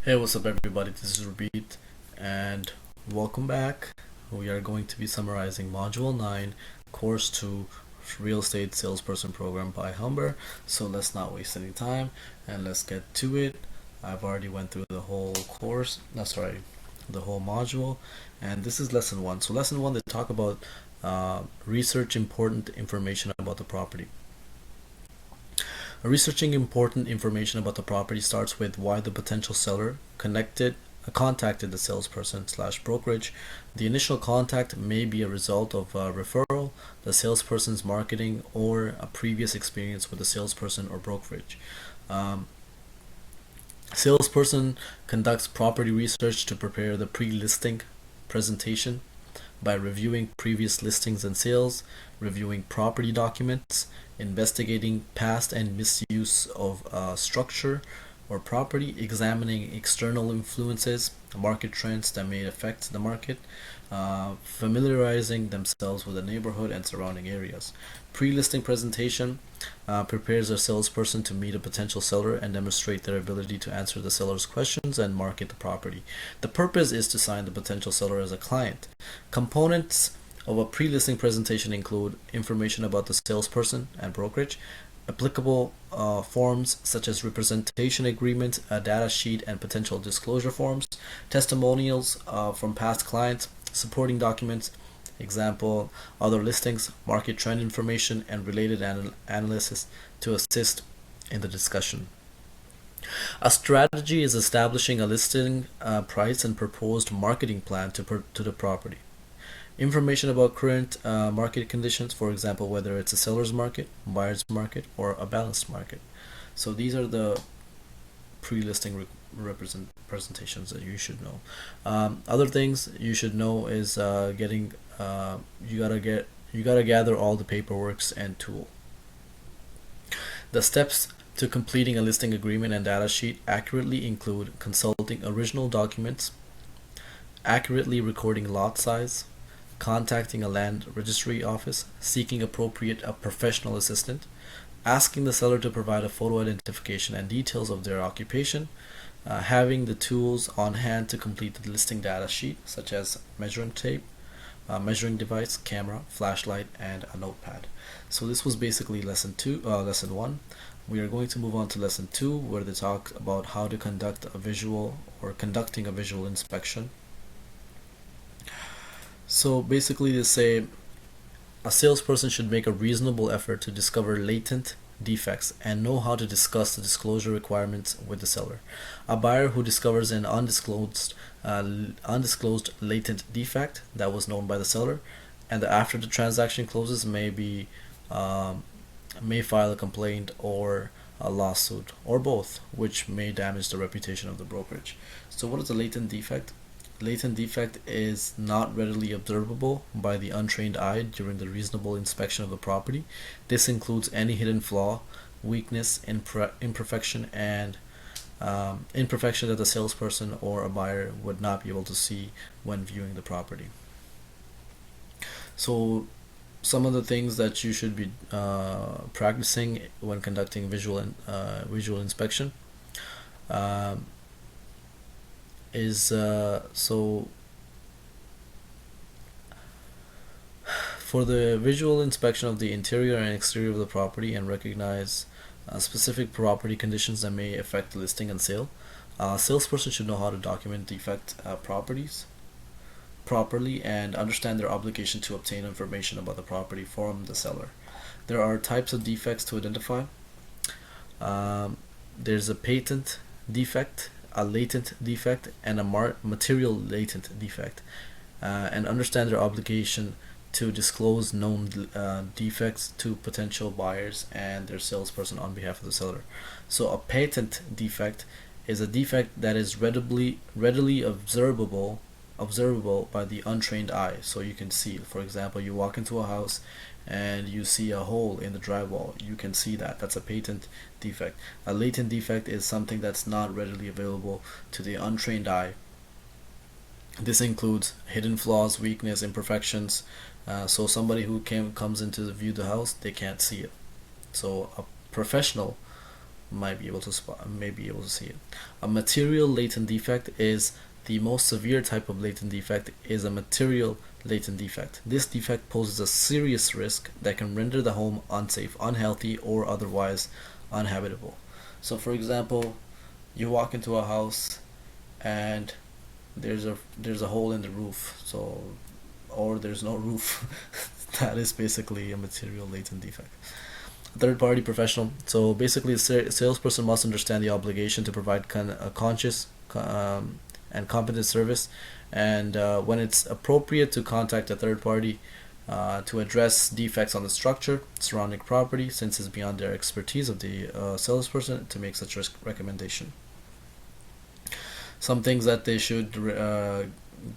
Hey, what's up, everybody? This is Rabit, and welcome back. We are going to be summarizing Module 9, Course 2, Real Estate Salesperson Program by Humber. So let's not waste any time and let's get to it. I've already went through the whole course, the whole module, and this is Lesson 1. So Lesson 1, they talk about research important information about the property. Researching important information about the property starts with why the potential seller contacted the salesperson slash brokerage. The initial contact may be a result of a referral, the salesperson's marketing, or a previous experience with the salesperson or brokerage. Salesperson conducts property research to prepare the pre-listing presentation by reviewing previous listings and sales, reviewing property documents, investigating past and misuse of structure or property, examining external influences, market trends that may affect the market, familiarizing themselves with the neighborhood and surrounding areas. Pre-listing presentation prepares a salesperson to meet a potential seller and demonstrate their ability to answer the seller's questions and market the property. The purpose is to sign the potential seller as a client. Components of a pre-listing presentation include information about the salesperson and brokerage, applicable forms such as representation agreement, a data sheet, and potential disclosure forms, testimonials from past clients, supporting documents, example, other listings, market trend information, and related analysis to assist in the discussion. A strategy is establishing a listing price and proposed marketing plan to the property. Information about current market conditions, for example, whether it's a seller's market, buyer's market, or a balanced market. So these are the pre-listing presentations that you should know. Other things you should know is you gotta gather all the paperworks and tool. The steps to completing a listing agreement and data sheet accurately include consulting original documents, accurately recording lot size, contacting a land registry office, seeking appropriate professional assistant, asking the seller to provide a photo identification and details of their occupation, having the tools on hand to complete the listing data sheet, such as measuring tape, measuring device, camera, flashlight, and a notepad. So this was basically lesson 1. We are going to move on to lesson 2, where they talk about how to conduct a visual or conducting a visual inspection. So basically they say a salesperson should make a reasonable effort to discover latent defects and know how to discuss the disclosure requirements with the seller. A buyer who discovers an undisclosed latent defect that was known by the seller, and after the transaction closes may file a complaint or a lawsuit, or both, which may damage the reputation of the brokerage. So what is a latent defect? Latent defect is not readily observable by the untrained eye during the reasonable inspection of the property. This includes any hidden flaw, weakness, imperfection, and imperfection that the salesperson or a buyer would not be able to see when viewing the property. So some of the things that you should be practicing when conducting visual inspection is so for the visual inspection of the interior and exterior of the property and recognize specific property conditions that may affect the listing and sale. Salesperson should know how to document defect properties properly and understand their obligation to obtain information about the property from the seller. There are types of defects to identify. There's a patent defect, a latent defect, and a material latent defect, and understand their obligation to disclose known defects to potential buyers and their salesperson on behalf of the seller. So a patent defect is a defect that is readily observable by the untrained eye. So you can see, for example, you walk into a house and you see a hole in the drywall. You can see that's a patent defect. A latent defect is something that's not readily available to the untrained eye. This includes hidden flaws, weakness, imperfections. So somebody who comes into view the house, they can't see it. So a professional may be able to see it. A material latent defect is the most severe type of latent defect is a material latent defect. This defect poses a serious risk that can render the home unsafe, unhealthy, or otherwise uninhabitable. So for example, you walk into a house and there's a hole in the roof, or there's no roof. That is basically a material latent defect. Third party professional. So basically, a salesperson must understand the obligation to provide a conscious and competent service, and when it's appropriate to contact a third party to address defects on the structure, surrounding property, since it's beyond their expertise of the salesperson to make such recommendation. Some things that they should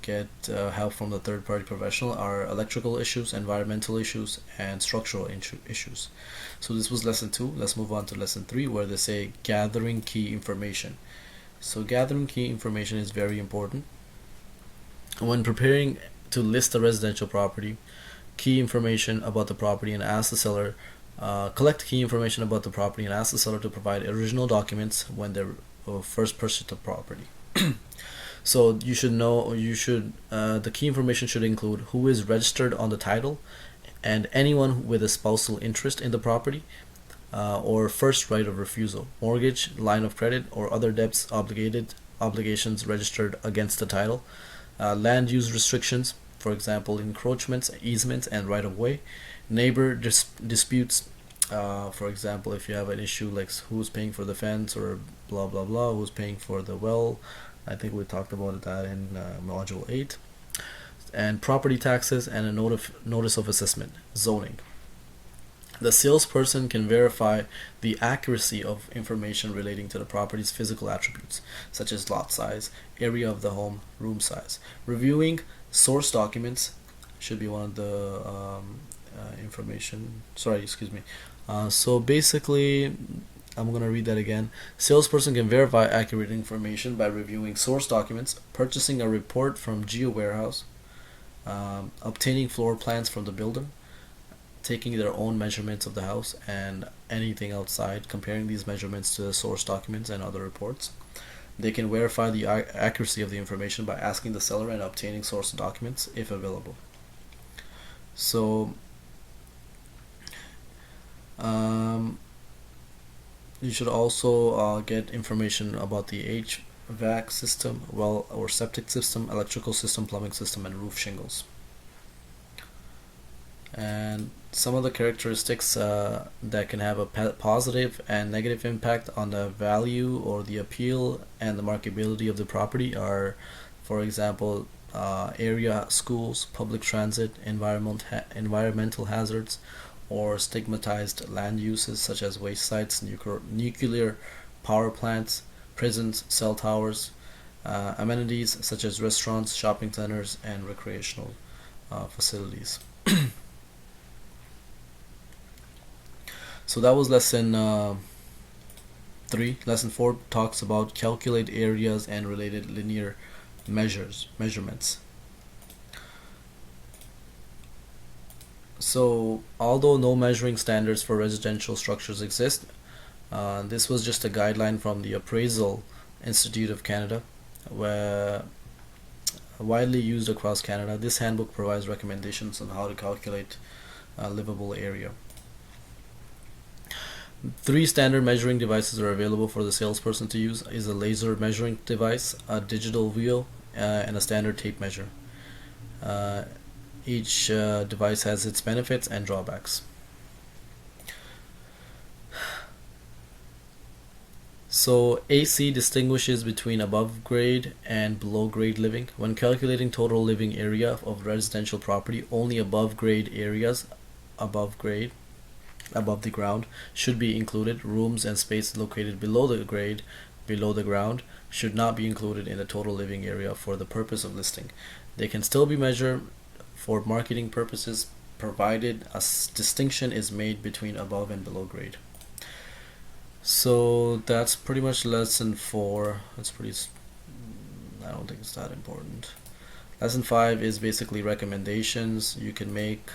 get help from the third party professional are electrical issues, environmental issues, and structural issues. So this was lesson 2. Let's move on to lesson 3, where they say gathering key information. So gathering key information is very important. When preparing to list a residential property, key information about the property and ask the seller collect key information about the property and ask the seller to provide original documents when they first purchased the property. So you should know, the key information should include who is registered on the title and anyone with a spousal interest in the property, or first right of refusal, mortgage, line of credit, or other debts, obligations registered against the title, land use restrictions, for example, encroachments, easements, and right of way, neighbor disputes, for example, if you have an issue like who's paying for the fence or blah blah blah, who's paying for the well. I think we talked about that in module 8. And property taxes and a notice of assessment, zoning. The salesperson can verify the accuracy of information relating to the property's physical attributes, such as lot size, area of the home, room size. Reviewing source documents should be one of the information. So basically, I'm going to read that again. Salesperson can verify accurate information by reviewing source documents, purchasing a report from GeoWarehouse, obtaining floor plans from the builder, taking their own measurements of the house and anything outside, comparing these measurements to the source documents and other reports. They can verify the accuracy of the information by asking the seller and obtaining source documents if available. So you should also get information about the HVAC system, well or septic system, electrical system, plumbing system, and roof shingles. And some of the characteristics that can have a positive and negative impact on the value or the appeal and the marketability of the property are, for example, area, schools, public transit, environmental hazards, or stigmatized land uses such as waste sites, nuclear power plants, prisons, cell towers, amenities such as restaurants, shopping centers, and recreational facilities. So that was lesson 3. Lesson 4 talks about calculate areas and related linear measurements. So although no measuring standards for residential structures exist, this was just a guideline from the Appraisal Institute of Canada, where widely used across Canada. This handbook provides recommendations on how to calculate a livable area. 3 standard measuring devices are available for the salesperson to use: is a laser measuring device, a digital wheel, and a standard tape measure. Each device has its benefits and drawbacks. So AC distinguishes between above grade and below grade living. When calculating total living area of residential property, only above grade areas, above the ground, should be included. Rooms and space located below the grade, below the ground, should not be included in the total living area for the purpose of listing. They can still be measured for marketing purposes, provided a distinction is made between above and below grade. So that's pretty much lesson 4. I don't think it's that important. Lesson 5 is basically recommendations you can make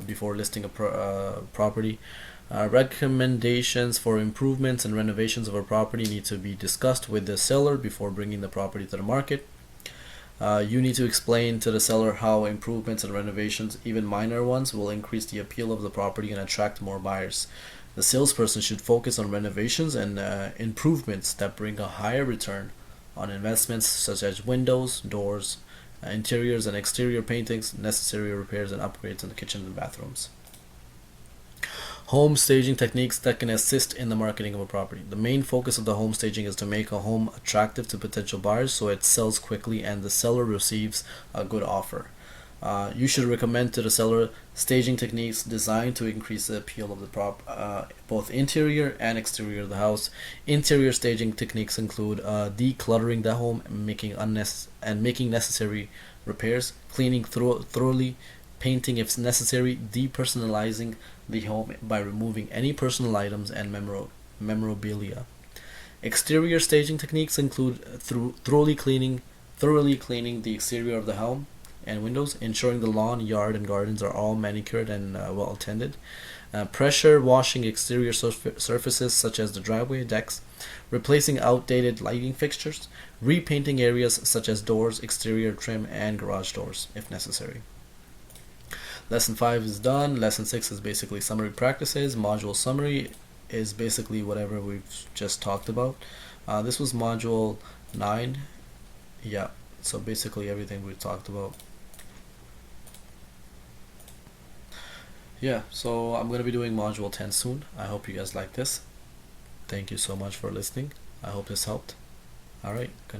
before listing a property. Recommendations for improvements and renovations of a property need to be discussed with the seller before bringing the property to the market. You need to explain to the seller how improvements and renovations, even minor ones, will increase the appeal of the property and attract more buyers. The salesperson should focus on renovations and improvements that bring a higher return on investments, such as windows, doors, interiors and exterior paintings, necessary repairs and upgrades in the kitchens and bathrooms. Home staging techniques that can assist in the marketing of a property. The main focus of the home staging is to make a home attractive to potential buyers so it sells quickly and the seller receives a good offer. You should recommend to the seller staging techniques designed to increase the appeal of the both interior and exterior of the house. Interior staging techniques include decluttering the home, making necessary repairs, cleaning thoroughly, painting if necessary, depersonalizing the home by removing any personal items and memorabilia. Exterior staging techniques include thoroughly cleaning the exterior of the home and windows, ensuring the lawn, yard, and gardens are all manicured and well attended. Pressure washing exterior surfaces such as the driveway, decks, replacing outdated lighting fixtures, repainting areas such as doors, exterior trim, and garage doors if necessary. Lesson 5 is done. Lesson 6 is basically summary practices. Module summary is basically whatever we've just talked about. This was module 9. Yeah, so basically everything we talked about. Yeah, so I'm going to be doing module 10 soon. I hope you guys like this. Thank you so much for listening. I hope this helped. Alright, good night.